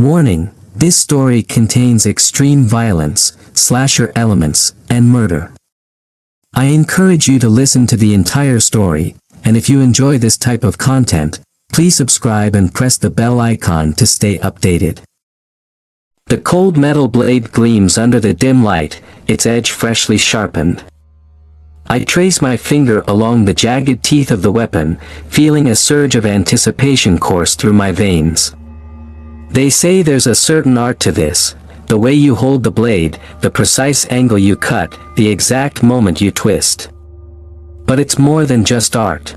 Warning, this story contains extreme violence, slasher elements, and murder. I encourage you to listen to the entire story, and if you enjoy this type of content, please subscribe and press the bell icon to stay updated. The cold metal blade gleams under the dim light, its edge freshly sharpened. I trace my finger along the jagged teeth of the weapon, feeling a surge of anticipation course through my veins. They say there's a certain art to this, the way you hold the blade, the precise angle you cut, the exact moment you twist. But it's more than just art.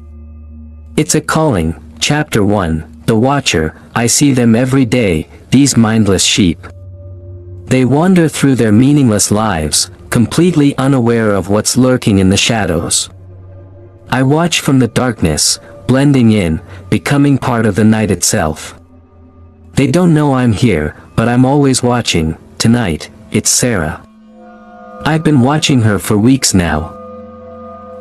It's a calling. Chapter 1, The Watcher. I see them every day, these mindless sheep. They wander through their meaningless lives, completely unaware of what's lurking in the shadows. I watch from the darkness, blending in, becoming part of the night itself. They don't know I'm here, but I'm always watching. Tonight, it's Sarah. I've been watching her for weeks now.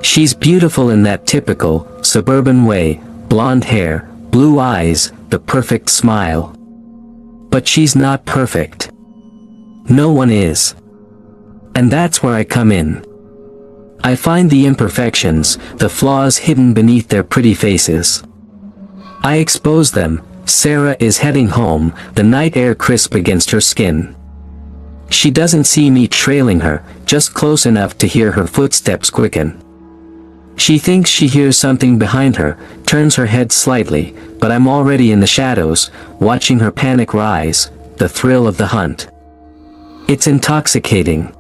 She's beautiful in that typical, suburban way, blonde hair, blue eyes, the perfect smile. But she's not perfect. No one is. And that's where I come in. I find the imperfections, the flaws hidden beneath their pretty faces. I expose them. Sarah is heading home, the night air crisp against her skin. She doesn't see me trailing her, just close enough to hear her footsteps quicken. She thinks she hears something behind her, turns her head slightly, but I'm already in the shadows, watching her panic rise, the thrill of the hunt. It's intoxicating.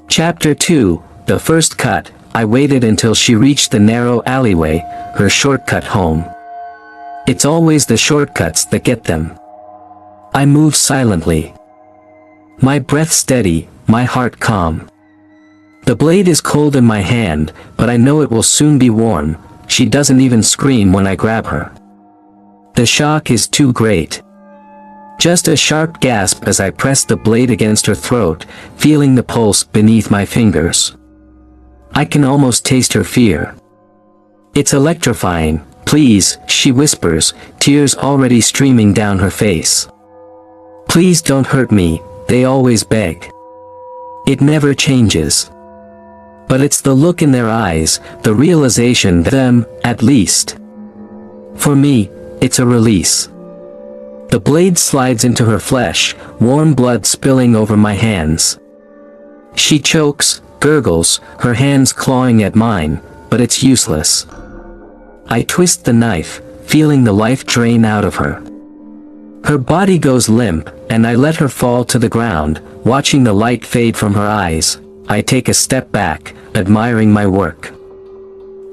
Chapter 2, The First Cut. I waited until she reached the narrow alleyway, her shortcut home. It's always the shortcuts that get them. I move silently. My breath steady, my heart calm. The blade is cold in my hand, but I know it will soon be warm. She doesn't even scream when I grab her. The shock is too great. Just a sharp gasp as I press the blade against her throat, feeling the pulse beneath my fingers. I can almost taste her fear. It's electrifying. Please, she whispers, tears already streaming down her face. Please don't hurt me, they always beg. It never changes. But it's the look in their eyes, the realization that them, at least. For me, it's a release. The blade slides into her flesh, warm blood spilling over my hands. She chokes, gurgles, her hands clawing at mine, but it's useless. I twist the knife, feeling the life drain out of her. Her body goes limp, and I let her fall to the ground, watching the light fade from her eyes. I take a step back, admiring my work.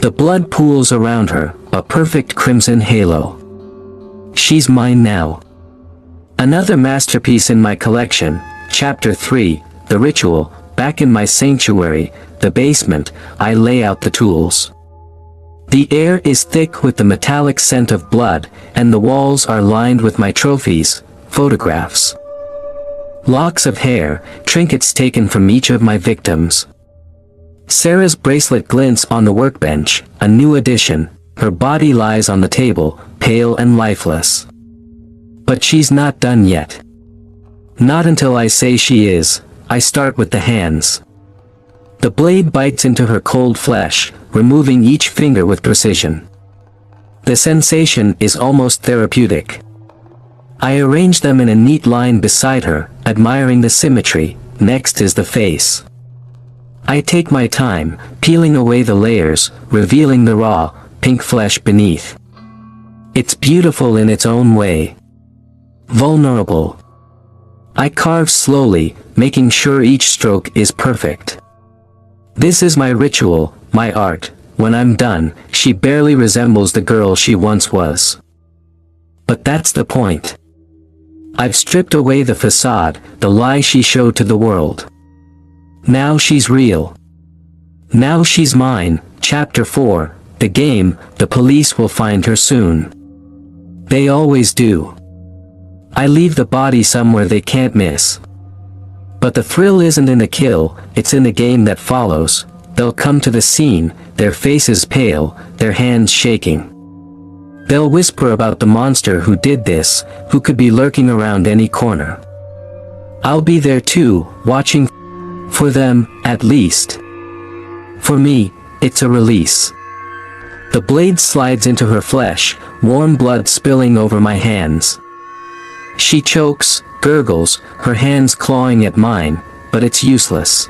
The blood pools around her, a perfect crimson halo. She's mine now. Another masterpiece in my collection. Chapter 3, The Ritual. Back in my sanctuary, the basement, I lay out the tools. The air is thick with the metallic scent of blood, and the walls are lined with my trophies, photographs. Locks of hair, trinkets taken from each of my victims. Sarah's bracelet glints on the workbench, a new addition. Her body lies on the table, pale and lifeless. But she's not done yet. Not until I say she is. I start with the hands. The blade bites into her cold flesh, removing each finger with precision. The sensation is almost therapeutic. I arrange them in a neat line beside her, admiring the symmetry. Next is the face. I take my time, peeling away the layers, revealing the raw, pink flesh beneath. It's beautiful in its own way. Vulnerable. I carve slowly, making sure each stroke is perfect. This is my ritual, my art. When I'm done, she barely resembles the girl she once was. But that's the point. I've stripped away the facade, the lie she showed to the world. Now she's real. Now she's mine. Chapter 4, The Game. The police will find her soon. They always do. I leave the body somewhere they can't miss. But the thrill isn't in the kill, it's in the game that follows. They'll come to the scene, their faces pale, their hands shaking. They'll whisper about the monster who did this, who could be lurking around any corner. I'll be there too, watching for them, at least. For me, it's a release. The blade slides into her flesh, warm blood spilling over my hands. She chokes, gurgles, her hands clawing at mine, but it's useless.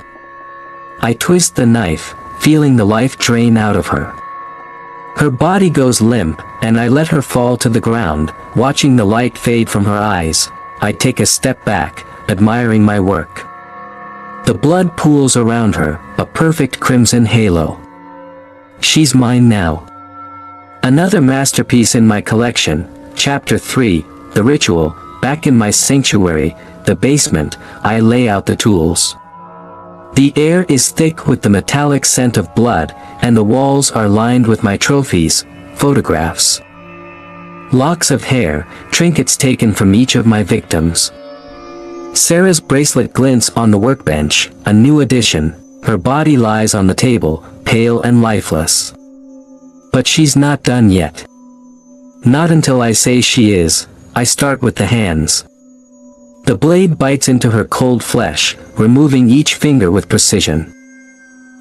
I twist the knife, feeling the life drain out of her. Her body goes limp, and I let her fall to the ground, watching the light fade from her eyes. I take a step back, admiring my work. The blood pools around her, a perfect crimson halo. She's mine now. Another masterpiece in my collection, Chapter 3, The Ritual. Back in my sanctuary, the basement, I lay out the tools. The air is thick with the metallic scent of blood, and the walls are lined with my trophies, photographs. Locks of hair, trinkets taken from each of my victims. Sarah's bracelet glints on the workbench, a new addition. Her body lies on the table, pale and lifeless. But she's not done yet. Not until I say she is. I start with the hands. The blade bites into her cold flesh, removing each finger with precision.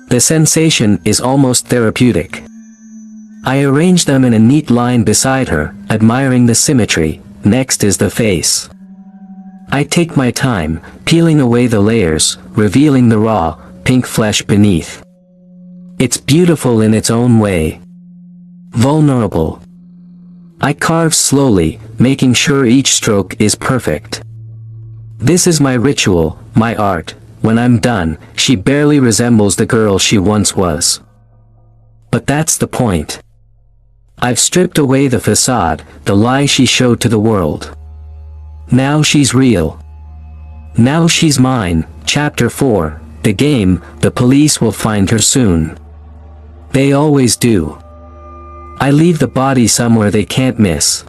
The sensation is almost therapeutic. I arrange them in a neat line beside her, admiring the symmetry. Next is the face. I take my time, peeling away the layers, revealing the raw, pink flesh beneath. It's beautiful in its own way. Vulnerable. I carve slowly, making sure each stroke is perfect. This is my ritual, my art. When I'm done, she barely resembles the girl she once was. But that's the point. I've stripped away the facade, the lie she showed to the world. Now she's real. Now she's mine. Chapter 4, The Game. The police will find her soon. They always do. I leave the body somewhere they can't miss.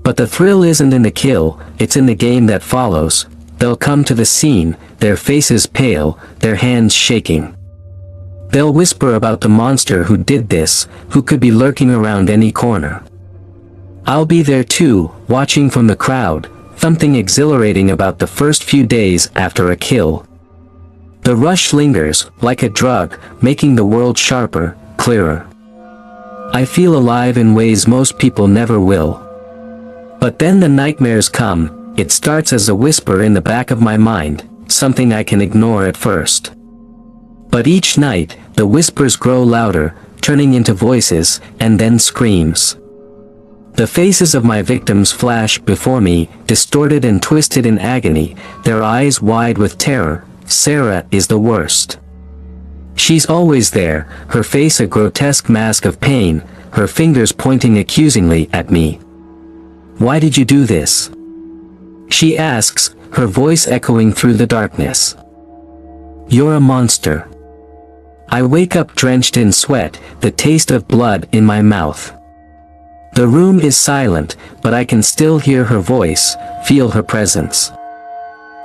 But the thrill isn't in the kill, it's in the game that follows. They'll come to the scene, their faces pale, their hands shaking. They'll whisper about the monster who did this, who could be lurking around any corner. I'll be there too, watching from the crowd, something exhilarating about the first few days after a kill. The rush lingers, like a drug, making the world sharper, clearer. I feel alive in ways most people never will. But then the nightmares come. It starts as a whisper in the back of my mind, something I can ignore at first. But each night, the whispers grow louder, turning into voices, and then screams. The faces of my victims flash before me, distorted and twisted in agony, their eyes wide with terror. Sarah is the worst. She's always there, her face a grotesque mask of pain, her fingers pointing accusingly at me. Why did you do this? She asks, her voice echoing through the darkness. You're a monster. I wake up drenched in sweat, the taste of blood in my mouth. The room is silent, but I can still hear her voice, feel her presence.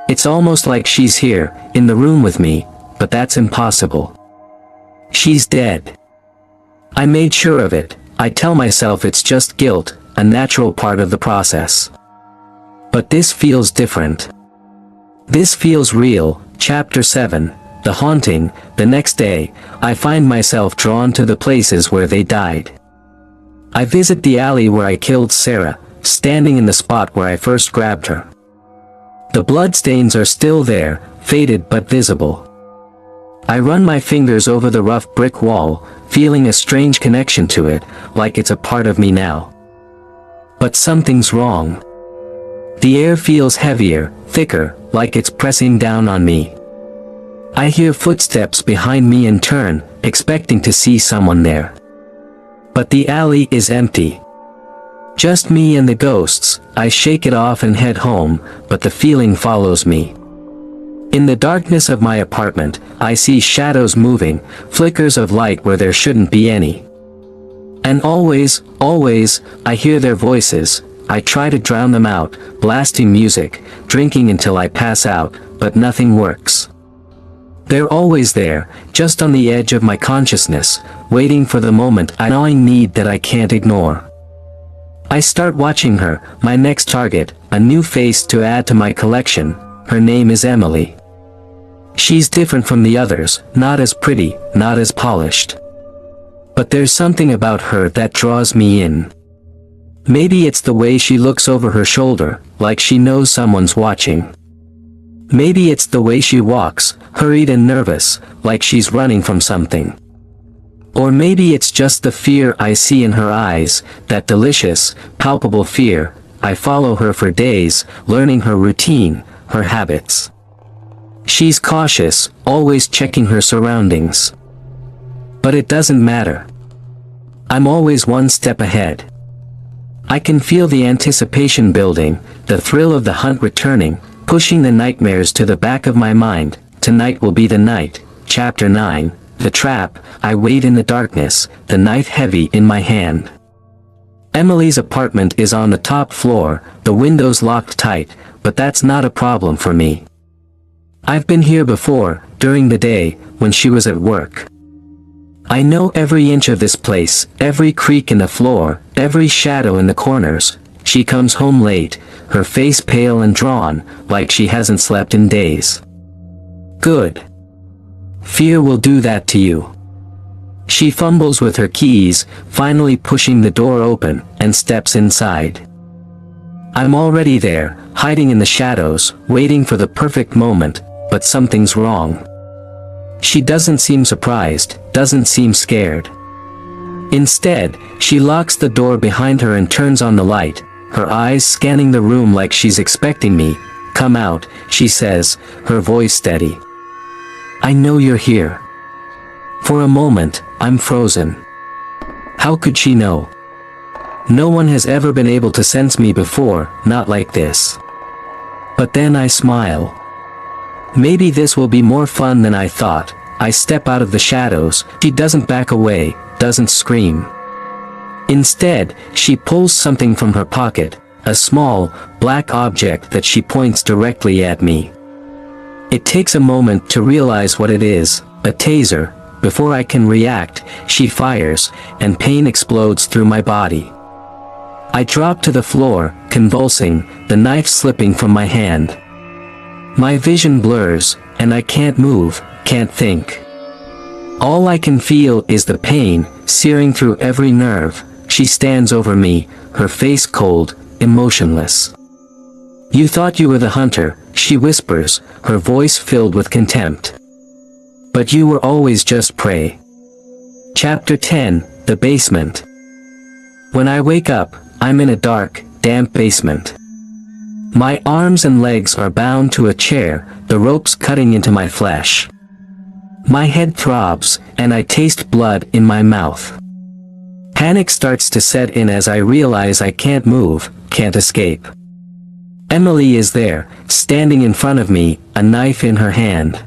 It's almost like she's here, in the room with me, but that's impossible. She's dead. I made sure of it. I tell myself it's just guilt, a natural part of the process. But this feels different. This feels real. Chapter 7, The Haunting. The next day, I find myself drawn to the places where they died. I visit the alley where I killed Sarah, standing in the spot where I first grabbed her. The bloodstains are still there, faded but visible. I run my fingers over the rough brick wall, feeling a strange connection to it, like it's a part of me now. But something's wrong. The air feels heavier, thicker, like it's pressing down on me. I hear footsteps behind me and turn, expecting to see someone there. But the alley is empty. Just me and the ghosts. I shake it off and head home, but the feeling follows me. In the darkness of my apartment, I see shadows moving, flickers of light where there shouldn't be any. And always, I hear their voices. I try to drown them out, blasting music, drinking until I pass out, but nothing works. They're always there, just on the edge of my consciousness, waiting for the moment, a gnawing need that I can't ignore. I start watching her, my next target, a new face to add to my collection. Her name is Emily. She's different from the others, not as pretty, not as polished. But there's something about her that draws me in. Maybe it's the way she looks over her shoulder, like she knows someone's watching. Maybe it's the way she walks, hurried and nervous, like she's running from something. Or maybe it's just the fear I see in her eyes, that delicious, palpable fear. I follow her for days, learning her routine, her habits. She's cautious, always checking her surroundings. But it doesn't matter. I'm always one step ahead. I can feel the anticipation building, the thrill of the hunt returning, pushing the nightmares to the back of my mind. Tonight will be the night. Chapter 9. The trap. I wait in the darkness, the knife heavy in my hand. Emily's apartment is on the top floor, the windows locked tight, but that's not a problem for me. I've been here before, during the day, when she was at work. I know every inch of this place, every creak in the floor, every shadow in the corners. She comes home late, her face pale and drawn, like she hasn't slept in days. Good. Fear will do that to you. She fumbles with her keys, finally pushing the door open, and steps inside. I'm already there, hiding in the shadows, waiting for the perfect moment, but something's wrong. She doesn't seem surprised, doesn't seem scared. Instead, she locks the door behind her and turns on the light, her eyes scanning the room like she's expecting me. Come out, she says, her voice steady. I know you're here. For a moment, I'm frozen. How could she know? No one has ever been able to sense me before, not like this. But then I smile. Maybe this will be more fun than I thought. I step out of the shadows. She doesn't back away, doesn't scream. Instead, she pulls something from her pocket, a small, black object that she points directly at me. It takes a moment to realize what it is, a taser. Before I can react, she fires, and pain explodes through my body. I drop to the floor, convulsing, the knife slipping from my hand. My vision blurs, and I can't move, can't think. All I can feel is the pain, searing through every nerve. She stands over me, her face cold, emotionless. You thought you were the hunter, she whispers, her voice filled with contempt. But you were always just prey. Chapter 10. The basement. When I wake up, I'm in a dark, damp basement. My arms and legs are bound to a chair, the ropes cutting into my flesh. My head throbs, and I taste blood in my mouth. Panic starts to set in as I realize I can't move, can't escape. Emily is there, standing in front of me, a knife in her hand.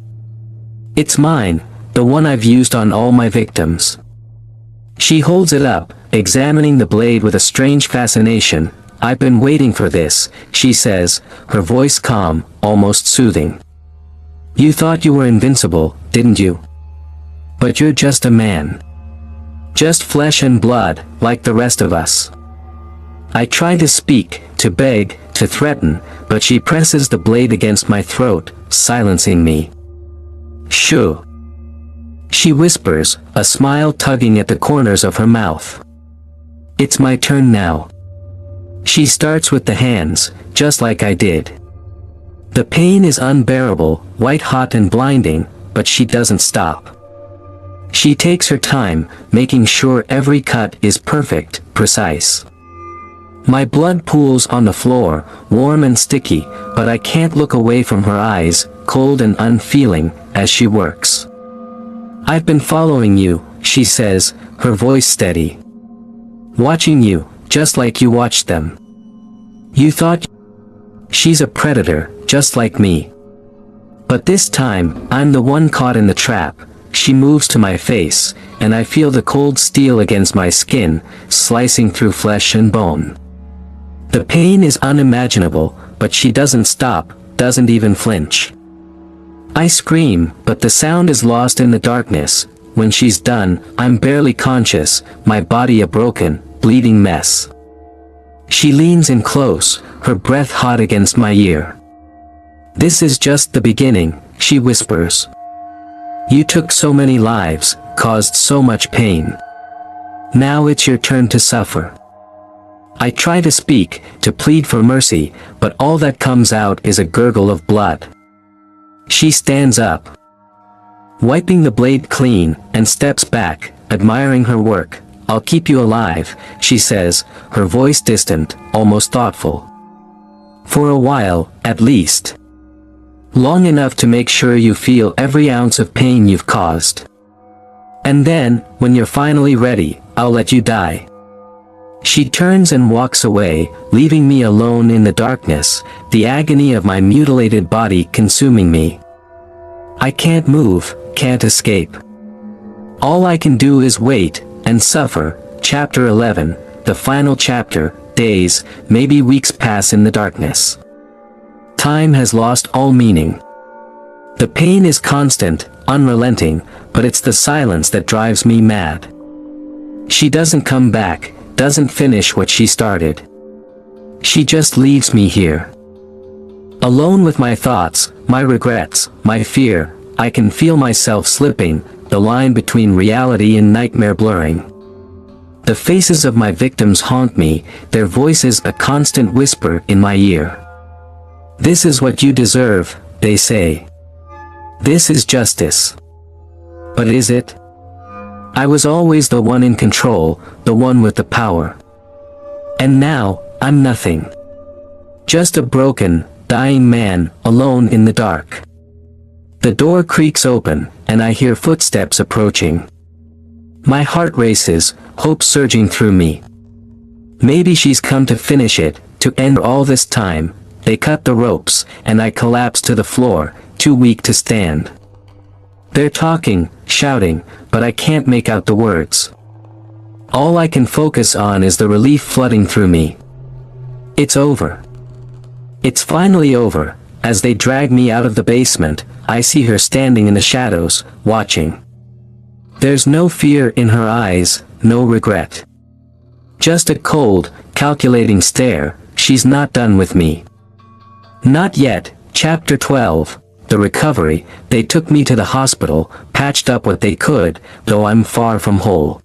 It's mine, the one I've used on all my victims. She holds it up, examining the blade with a strange fascination. I've been waiting for this, she says, her voice calm, almost soothing. You thought you were invincible, didn't you? But you're just a man. Just flesh and blood, like the rest of us. I try to speak, to beg, to threaten, but she presses the blade against my throat, silencing me. Shoo. She whispers, a smile tugging at the corners of her mouth. It's my turn now. She starts with the hands, just like I did. The pain is unbearable, white hot and blinding, but she doesn't stop. She takes her time, making sure every cut is perfect, precise. My blood pools on the floor, warm and sticky, but I can't look away from her eyes, cold and unfeeling, as she works. I've been following you, she says, her voice steady. Watching you, just like you watched them. You thought she's a predator, just like me. But this time, I'm the one caught in the trap. She moves to my face, and I feel the cold steel against my skin, slicing through flesh and bone. The pain is unimaginable, but she doesn't stop, doesn't even flinch. I scream, but the sound is lost in the darkness. When she's done, I'm barely conscious, my body a broken, bleeding mess. She leans in close, her breath hot against my ear. "This is just the beginning," she whispers. "You took so many lives, caused so much pain. Now it's your turn to suffer." I try to speak, to plead for mercy, but all that comes out is a gurgle of blood. She stands up, wiping the blade clean, and steps back, admiring her work. "I'll keep you alive," she says, her voice distant, almost thoughtful. "For a while, at least. Long enough to make sure you feel every ounce of pain you've caused. And then, when you're finally ready, I'll let you die." She turns and walks away, leaving me alone in the darkness, the agony of my mutilated body consuming me. I can't move, can't escape. All I can do is wait, and suffer. Chapter 11, the final chapter. Days, maybe weeks pass in the darkness. Time has lost all meaning. The pain is constant, unrelenting, but it's the silence that drives me mad. She doesn't come back, doesn't finish what she started. She just leaves me here. Alone with my thoughts, my regrets, my fear. I can feel myself slipping, the line between reality and nightmare blurring. The faces of my victims haunt me, their voices a constant whisper in my ear. "This is what you deserve," they say. "This is justice." But is it? I was always the one in control, the one with the power. And now, I'm nothing. Just a broken, dying man, alone in the dark. The door creaks open, and I hear footsteps approaching. My heart races, hope surging through me. Maybe she's come to finish it, to end all this time. They cut the ropes, and I collapse to the floor, too weak to stand. They're talking, shouting, but I can't make out the words. All I can focus on is the relief flooding through me. It's over. It's finally over. As they drag me out of the basement, I see her standing in the shadows, watching. There's no fear in her eyes, no regret. Just a cold, calculating stare. She's not done with me. Not yet. Chapter 12. The recovery. They took me to the hospital, patched up what they could, though I'm far from whole.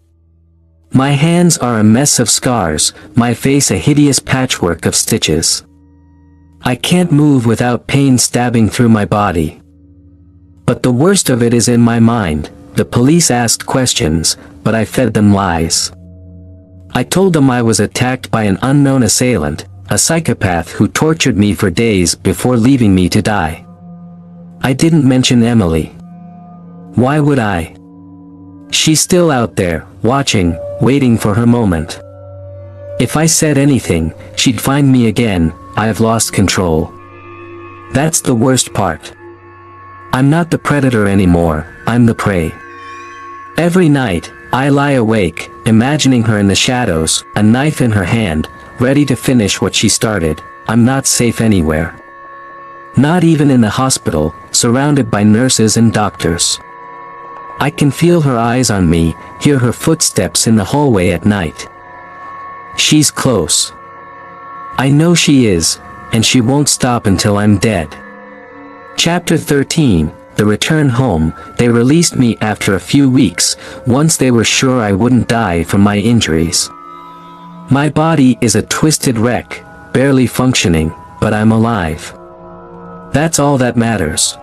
My hands are a mess of scars, my face a hideous patchwork of stitches. I can't move without pain stabbing through my body. But the worst of it is in my mind. The police asked questions, but I fed them lies. I told them I was attacked by an unknown assailant, a psychopath who tortured me for days before leaving me to die. I didn't mention Emily. Why would I? She's still out there, watching, waiting for her moment. If I said anything, she'd find me again. I've lost control. That's the worst part. I'm not the predator anymore, I'm the prey. Every night, I lie awake, imagining her in the shadows, a knife in her hand, ready to finish what she started. I'm not safe anywhere. Not even in the hospital, surrounded by nurses and doctors. I can feel her eyes on me, hear her footsteps in the hallway at night. She's close. I know she is, and she won't stop until I'm dead. Chapter 13, The Return Home. They released me after a few weeks, once they were sure I wouldn't die from my injuries. My body is a twisted wreck, barely functioning, but I'm alive. That's all that matters.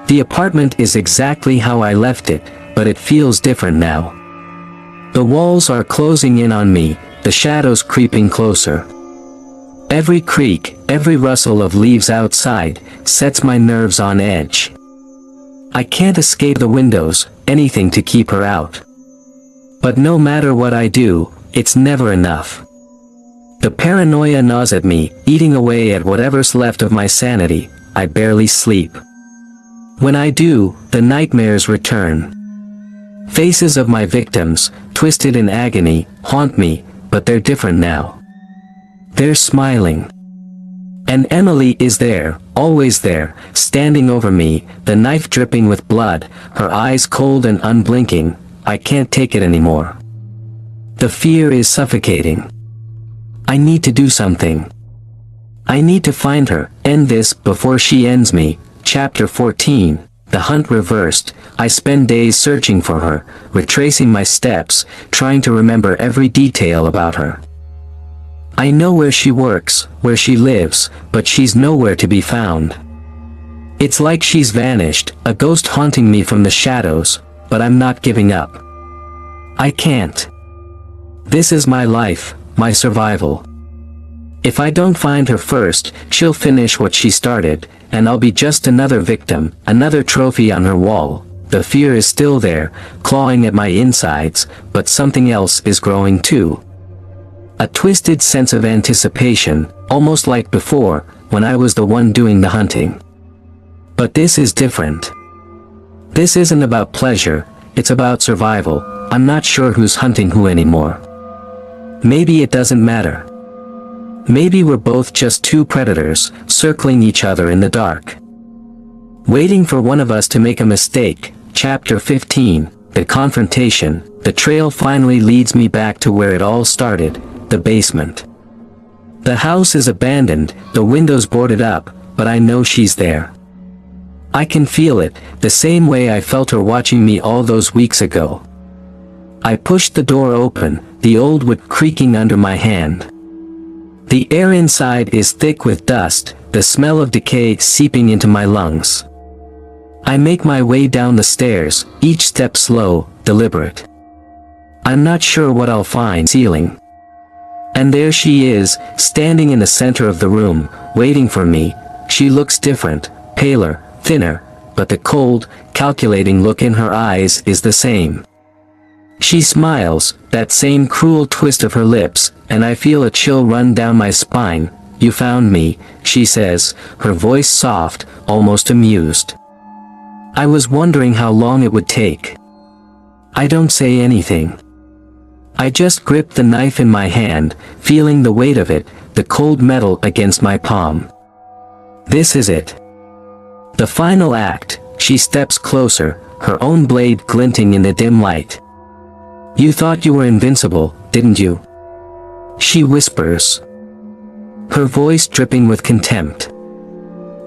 The apartment is exactly how I left it, but it feels different now. The walls are closing in on me, the shadows creeping closer. Every creak, every rustle of leaves outside, sets my nerves on edge. I can't escape the windows, anything to keep her out. But no matter what I do, it's never enough. The paranoia gnaws at me, eating away at whatever's left of my sanity. I barely sleep. When I do, the nightmares return. Faces of my victims, twisted in agony, haunt me, but they're different now. They're smiling. And Emily is there, always there, standing over me, the knife dripping with blood, her eyes cold and unblinking. I can't take it anymore. The fear is suffocating. I need to do something. I need to find her, end this before she ends me. Chapter 14. The hunt reversed. I spend days searching for her, retracing my steps, trying to remember every detail about her. I know where she works, where she lives, but she's nowhere to be found. It's like she's vanished, a ghost haunting me from the shadows, but I'm not giving up. I can't. This is my life, my survival. If I don't find her first, she'll finish what she started, and I'll be just another victim, another trophy on her wall. The fear is still there, clawing at my insides, but something else is growing too. A twisted sense of anticipation, almost like before, when I was the one doing the hunting. But this is different. This isn't about pleasure, it's about survival. I'm not sure who's hunting who anymore. Maybe it doesn't matter. Maybe we're both just two predators, circling each other in the dark. Waiting for one of us to make a mistake. Chapter 15. The confrontation. The trail finally leads me back to where it all started, the basement. The house is abandoned, the windows boarded up, but I know she's there. I can feel it, the same way I felt her watching me all those weeks ago. I pushed the door open, the old wood creaking under my hand. The air inside is thick with dust, the smell of decay seeping into my lungs. I make my way down the stairs, each step slow, deliberate. I'm not sure what I'll find ceiling. And there she is, standing in the center of the room, waiting for me. She looks different, paler, thinner, but the cold, calculating look in her eyes is the same. She smiles, that same cruel twist of her lips, and I feel a chill run down my spine. You found me, she says, her voice soft, almost amused. I was wondering how long it would take. I don't say anything. I just grip the knife in my hand, feeling the weight of it, the cold metal against my palm. This is it. The final act. She steps closer, her own blade glinting in the dim light. You thought you were invincible, didn't you? She whispers, her voice dripping with contempt.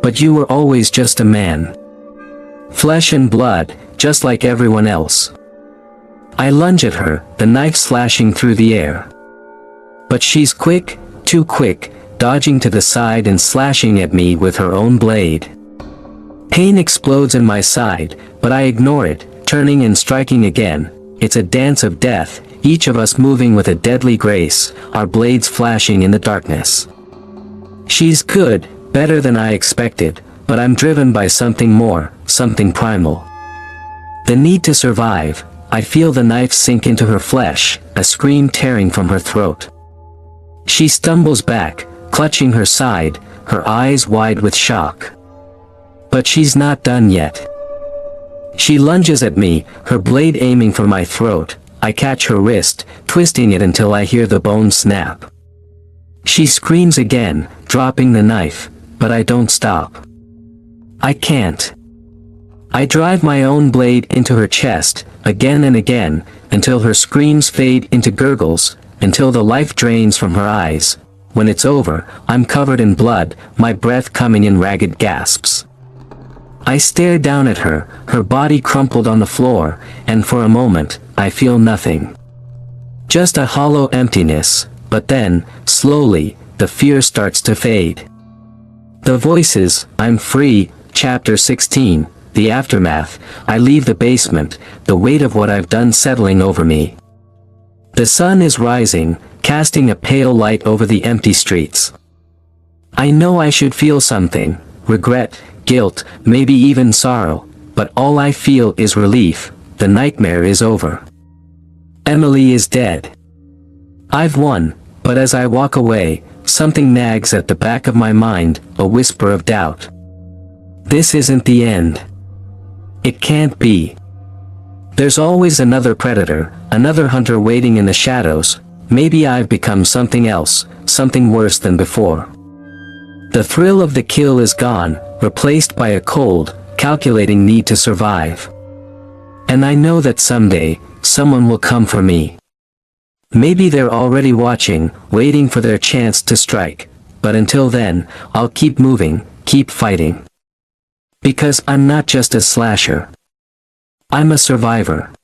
But you were always just a man. Flesh and blood, just like everyone else. I lunge at her, the knife slashing through the air. But she's quick, too quick, dodging to the side and slashing at me with her own blade. Pain explodes in my side, but I ignore it, turning and striking again. It's a dance of death, each of us moving with a deadly grace, our blades flashing in the darkness. She's good, better than I expected, but I'm driven by something more, something primal. The need to survive. I feel the knife sink into her flesh, a scream tearing from her throat. She stumbles back, clutching her side, her eyes wide with shock. But she's not done yet. She lunges at me, her blade aiming for my throat. I catch her wrist, twisting it until I hear the bone snap. She screams again, dropping the knife, but I don't stop. I can't. I drive my own blade into her chest, again and again, until her screams fade into gurgles, until the life drains from her eyes. When it's over, I'm covered in blood, my breath coming in ragged gasps. I stare down at her, her body crumpled on the floor, and for a moment, I feel nothing. Just a hollow emptiness, but then, slowly, the fear starts to fade. The voices. I'm free. Chapter 16. The aftermath. I leave the basement, the weight of what I've done settling over me. The sun is rising, casting a pale light over the empty streets. I know I should feel something, regret, guilt, maybe even sorrow, but all I feel is relief. The nightmare is over. Emily is dead. I've won, but as I walk away, something nags at the back of my mind, a whisper of doubt. This isn't the end. It can't be. There's always another predator, another hunter waiting in the shadows. Maybe I've become something else, something worse than before. The thrill of the kill is gone, replaced by a cold, calculating need to survive. And I know that someday, someone will come for me. Maybe they're already watching, waiting for their chance to strike, but until then, I'll keep moving, keep fighting. Because I'm not just a slasher. I'm a survivor.